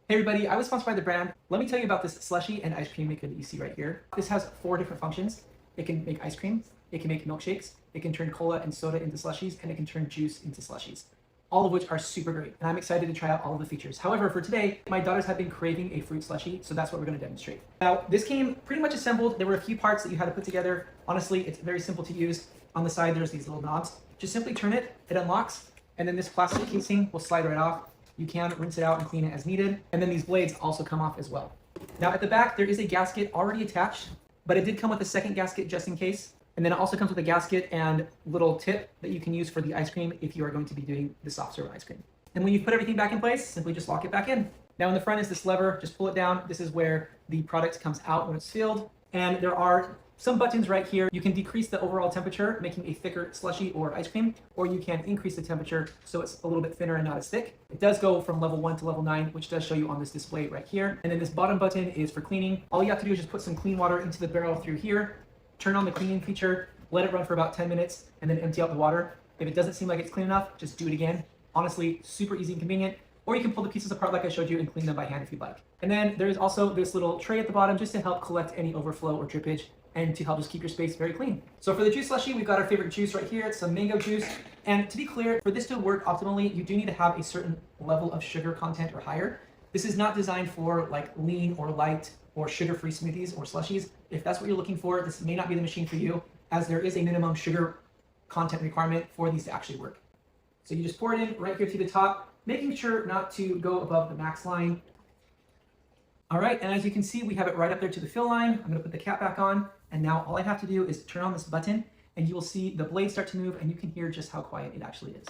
Hey everybody, I was sponsored by the brand. Let me tell you about this slushy and ice cream maker that you see right here. This has 4 different functions. It can make ice cream, it can make milkshakes, it can turn cola and soda into slushies, and it can turn juice into slushies. All of which are super great, and I'm excited to try out all of the features. However, for today, my daughters have been craving a fruit slushie, so that's what we're gonna demonstrate. Now, this came pretty much assembled. There were a few parts that you had to put together. Honestly, it's very simple to use. On the side, there's these little knobs. Just simply turn it, it unlocks, and then this plastic casing will slide right off. You can rinse it out and clean it as needed. And then these blades also come off as well. Now at the back, there is a gasket already attached, but it did come with a second gasket just in case. And then it also comes with a gasket and little tip that you can use for the ice cream if you are going to be doing the soft serve ice cream. And when you put everything back in place, simply just lock it back in. Now in the front is this lever, just pull it down. This is where the product comes out when it's filled. And there are some buttons right here. You can decrease the overall temperature, making a thicker slushie or ice cream, or you can increase the temperature so it's a little bit thinner and not as thick. It does go from level 1 to level 9, which does show you on this display right here. And then this bottom button is for cleaning. All you have to do is just put some clean water into the barrel through here, turn on the cleaning feature, let it run for about 10 minutes, and then empty out the water. If it doesn't seem like it's clean enough, just do it again. Honestly, super easy and convenient. Or you can pull the pieces apart like I showed you and clean them by hand if you'd like. And then there's also this little tray at the bottom just to help collect any overflow or drippage and to help just keep your space very clean. So for the juice slushie, we've got our favorite juice right here. It's some mango juice. And to be clear, for this to work optimally, you do need to have a certain level of sugar content or higher. This is not designed for like lean or light or sugar-free smoothies or slushies. If that's what you're looking for, this may not be the machine for you, as there is a minimum sugar content requirement for these to actually work. So you just pour it in right here to the top, making sure not to go above the max line. All right, and as you can see, we have it right up there to the fill line. I'm gonna put the cap back on, and now all I have to do is turn on this button, and you will see the blade start to move, and you can hear just how quiet it actually is.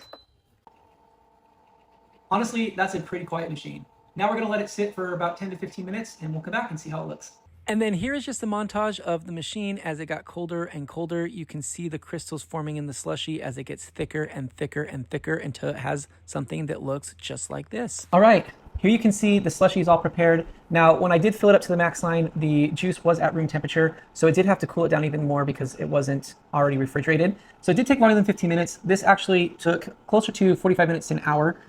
Honestly, that's a pretty quiet machine. Now we're gonna let it sit for about 10 to 15 minutes, and we'll come back and see how it looks. And then here is just a montage of the machine as it got colder and colder. You can see the crystals forming in the slushie as it gets thicker and thicker and thicker until it has something that looks just like this. All right, here you can see the slushie is all prepared. Now, when I did fill it up to the max line, the juice was at room temperature, so it did have to cool it down even more because it wasn't already refrigerated. So it did take longer than 15 minutes. This actually took closer to 45 minutes to an hour,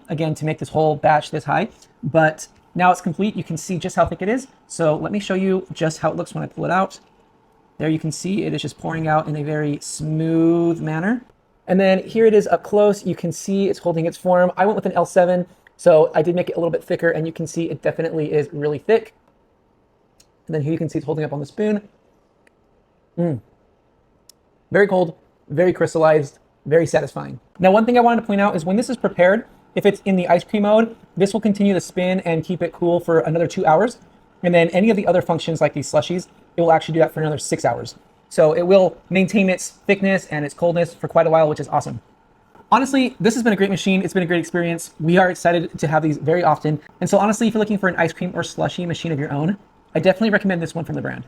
again, to make this whole batch this high. But now it's complete. You can see just how thick it is. So let me show you just how it looks when I pull it out. There you can see it is just pouring out in a very smooth manner. And then here it is up close. You can see it's holding its form. I went with an L7, so I did make it a little bit thicker, and you can see it definitely is really thick. And then here you can see it's holding up on the spoon. Very cold, very crystallized, very satisfying. Now, one thing I wanted to point out is when this is prepared, if it's in the ice cream mode, this will continue to spin and keep it cool for another 2 hours. And then any of the other functions like these slushies, it will actually do that for another 6 hours. So it will maintain its thickness and its coldness for quite a while, which is awesome. Honestly, this has been a great machine. It's been a great experience. We are excited to have these very often. And so honestly, if you're looking for an ice cream or slushie machine of your own, I definitely recommend this one from the brand.